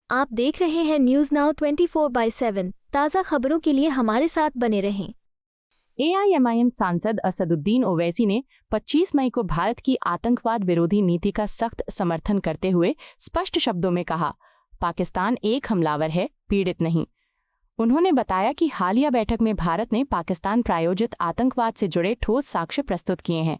आप देख रहे हैं न्यूज नाउ 24/7। ताज़ा खबरों के लिए हमारे साथ बने रहें। AIMIM सांसद असदुद्दीन ओवैसी ने 25 मई को भारत की आतंकवाद विरोधी नीति का सख्त समर्थन करते हुए स्पष्ट शब्दों में कहा, पाकिस्तान एक हमलावर है, पीड़ित नहीं। उन्होंने बताया कि हालिया बैठक में भारत ने पाकिस्तान प्रायोजित आतंकवाद से जुड़े ठोस साक्ष्य प्रस्तुत किए हैं।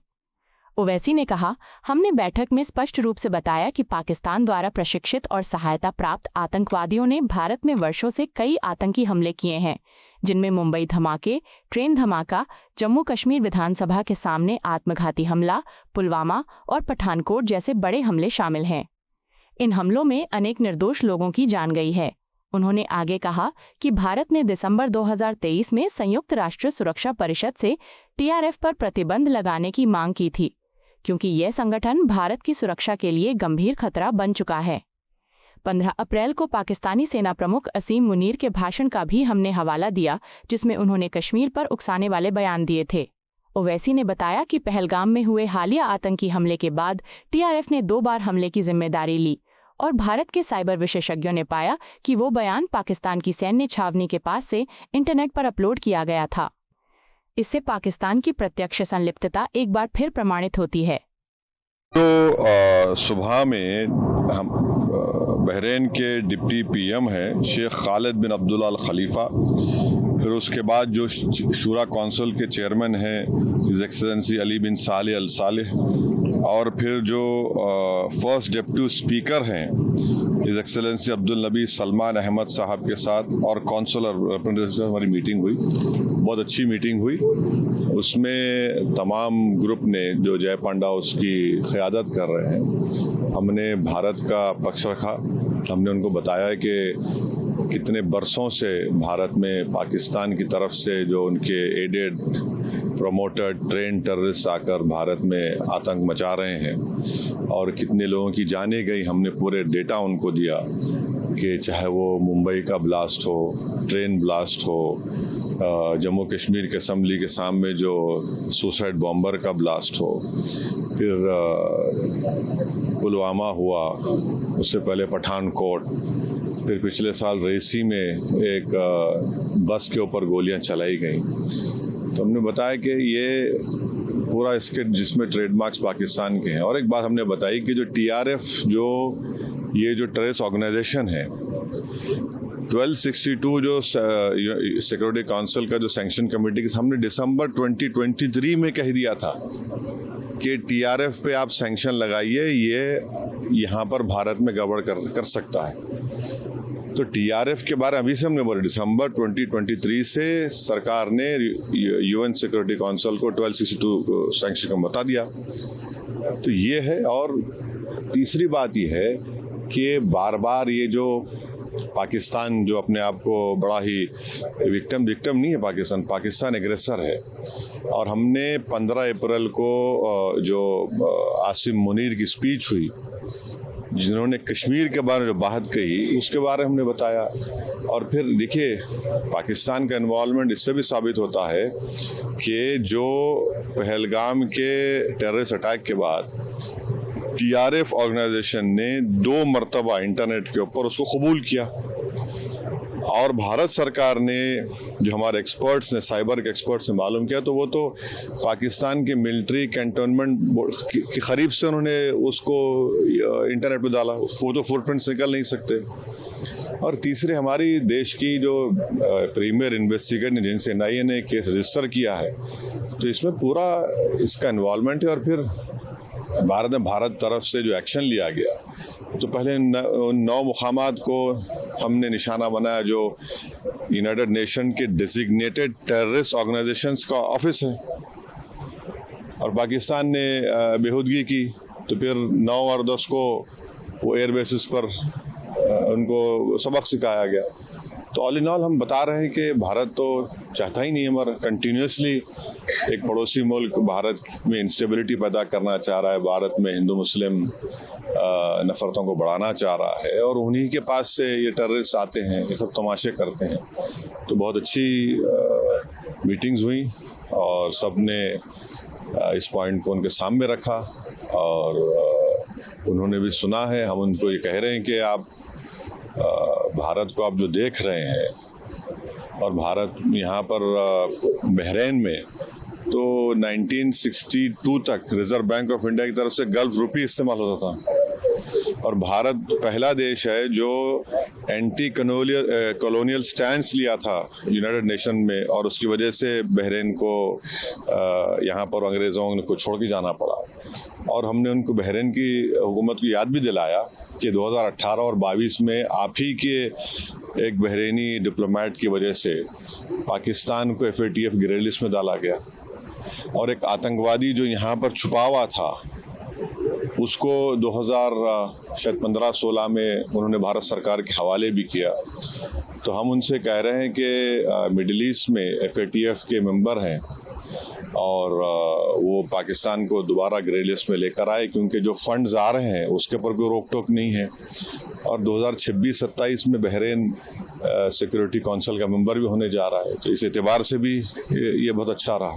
ओवैसी ने कहा, हमने बैठक में स्पष्ट रूप से बताया कि पाकिस्तान द्वारा प्रशिक्षित और सहायता प्राप्त आतंकवादियों ने भारत में वर्षों से कई आतंकी हमले किए हैं, जिनमें मुंबई धमाके, ट्रेन धमाका, जम्मू कश्मीर विधानसभा के सामने आत्मघाती हमला, पुलवामा और पठानकोट जैसे बड़े हमले शामिल हैं। इन हमलों में अनेक निर्दोष लोगों की जान गई है। उन्होंने आगे कहा कि भारत ने दिसंबर 2023 में संयुक्त राष्ट्र सुरक्षा परिषद से TRF पर प्रतिबंध लगाने की मांग की थी, क्योंकि यह संगठन भारत की सुरक्षा के लिए गंभीर खतरा बन चुका है। 15 अप्रैल को पाकिस्तानी सेना प्रमुख असीम मुनीर के भाषण का भी हमने हवाला दिया, जिसमें उन्होंने कश्मीर पर उकसाने वाले बयान दिए थे। ओवैसी ने बताया कि पहलगाम में हुए हालिया आतंकी हमले के बाद TRF ने 2 बार हमले की जिम्मेदारी ली और भारत के साइबर विशेषज्ञों ने पाया कि वो बयान पाकिस्तान की सैन्य छावनी के पास से इंटरनेट पर अपलोड किया गया था। इससे पाकिस्तान की प्रत्यक्ष संलिप्तता एक बार फिर प्रमाणित होती है। तो सुबह में हम बहरीन के डिप्टी PM हैं शेख खालिद बिन अब्दुल्ला अल खलीफा, फिर उसके बाद जो शूरा कौंसिल के चेयरमैन हैं हिज एक्सेलेंसी अली बिन सालेह अल सालेह, और फिर जो फर्स्ट डिप्टी स्पीकर हैं हिज एक्सेलेंसी अब्दुल नबी सलमान अहमद साहब के साथ और कौंसलर रिप्रेजेंटेटिव हमारी मीटिंग हुई। बहुत अच्छी मीटिंग हुई। उसमें तमाम ग्रुप ने जो जय पांडा उसकी क़यादत कर रहे हैं, हमने भारत का पक्ष रखा। हमने उनको बताया कि कितने बरसों से भारत में पाकिस्तान की तरफ से जो उनके एडेड प्रमोटेड ट्रेन टेररिस्ट आकर भारत में आतंक मचा रहे हैं और कितने लोगों की जानें गई। हमने पूरे डेटा उनको दिया कि चाहे वो मुंबई का ब्लास्ट हो, ट्रेन ब्लास्ट हो, जम्मू कश्मीर के असम्बली के सामने जो सुसाइड बॉम्बर का ब्लास्ट हो, फिर पुलवामा हुआ, उससे पहले पठानकोट, फिर पिछले साल रेसी में एक बस के ऊपर गोलियां चलाई गईं। तो हमने बताया कि ये पूरा इसके जिसमें ट्रेडमार्क्स पाकिस्तान के हैं। और एक बात हमने बताई कि जो TRF ये जो टेररिस्ट ऑर्गेनाइजेशन है, 1262 जो सिक्योरिटी काउंसिल का जो सैंक्शन कमेटी के सामने दिसंबर 2023 में कह दिया था कि TRF पे आप सैंक्शन लगाइए, ये यहाँ पर भारत में गड़बड़ कर सकता है। तो TRF के बारे में अभी से हमने बोले, दिसंबर 2023 से सरकार ने UN सिक्योरिटी काउंसिल को 1262 सैंक्शन का बता दिया। तो ये है। और तीसरी बात ये है कि बार बार ये जो पाकिस्तान जो अपने आप को बड़ा ही विक्टिम नहीं है, पाकिस्तान एग्रेसर है। और हमने 15 अप्रैल को जो आसिम मुनीर की स्पीच हुई, जिन्होंने कश्मीर के बारे में जो बात कही, उसके बारे में हमने बताया। और फिर देखिए, पाकिस्तान का इन्वॉल्वमेंट इससे भी साबित होता है कि जो पहलगाम के टेररिस्ट अटैक के बाद TRF ऑर्गेनाइजेशन ने 2 मरतबा इंटरनेट के ऊपर उसको कबूल किया, और भारत सरकार ने, जो हमारे एक्सपर्ट्स ने, साइबर के एक्सपर्ट्स ने मालूम किया, तो वो तो पाकिस्तान के मिलिट्री कैंटोनमेंट के करीब से उन्होंने उसको इंटरनेट पे डाला। वो तो फुटप्रिंट्स निकल नहीं सकते। और तीसरे, हमारी देश की जो प्रीमियर इन्वेस्टिगेटर ने, जिनसे NIA ने केस रजिस्टर किया है, तो इसमें पूरा इसका इन्वॉल्वमेंट है। और फिर भारत तरफ से जो एक्शन लिया गया, तो पहले 9 मुकामात को हमने निशाना बनाया जो यूनाइटेड नेशन के डेजिग्नेटेड टेररिस्ट ऑर्गेनाइजेशंस का ऑफिस है, और पाकिस्तान ने बेहूदगी की। तो फिर 9 और 10 को वो एयर बेसिस पर उनको सबक सिखाया गया। तो ऑल इन ऑल हम बता रहे हैं कि भारत तो चाहता ही नहीं, हमारा कंटिन्यूसली एक पड़ोसी मुल्क भारत में इंस्टेबिलिटी पैदा करना चाह रहा है, भारत में हिंदू मुस्लिम नफरतों को बढ़ाना चाह रहा है, और उन्हीं के पास से ये टेररिस्ट आते हैं, ये सब तमाशे करते हैं। तो बहुत अच्छी मीटिंग्स हुई और सब ने इस पॉइंट को उनके सामने रखा, और उन्होंने भी सुना है। हम उनको ये कह रहे हैं कि आप भारत को आप जो देख रहे हैं, और भारत यहाँ पर बहरीन में तो 1962 तक रिजर्व बैंक ऑफ इंडिया की तरफ से गल्फ रुपी इस्तेमाल होता था, और भारत पहला देश है जो एंटी कॉलोनियल स्टैंड लिया था यूनाइटेड नेशन में, और उसकी वजह से बहरीन को यहाँ पर अंग्रेज़ों को छोड़ के जाना पड़ा। और हमने उनको बहरीन की हुकूमत को याद भी दिलाया कि 2018 और 22 में आप ही के एक बहरीनी डिप्लोमेट की वजह से पाकिस्तान को FATF ग्रे लिस्ट में डाला गया, और एक आतंकवादी जो यहाँ पर छुपा हुआ था उसको 2015-16 में उन्होंने भारत सरकार के हवाले भी किया। तो हम उनसे कह रहे हैं कि मिडिल ईस्ट में FATF के मेंबर हैं, और वो पाकिस्तान को दोबारा ग्रे लिस्ट में लेकर आए, क्योंकि जो फंड्स आ रहे हैं उसके ऊपर कोई रोक टोक नहीं है। और 2026-27 में बहरीन सिक्योरिटी काउंसिल का मेंबर भी होने जा रहा है, तो इस एतबार से भी ये बहुत अच्छा रहा।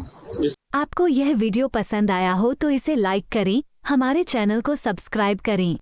आपको यह वीडियो पसंद आया हो तो इसे लाइक करें, हमारे चैनल को सब्सक्राइब करें।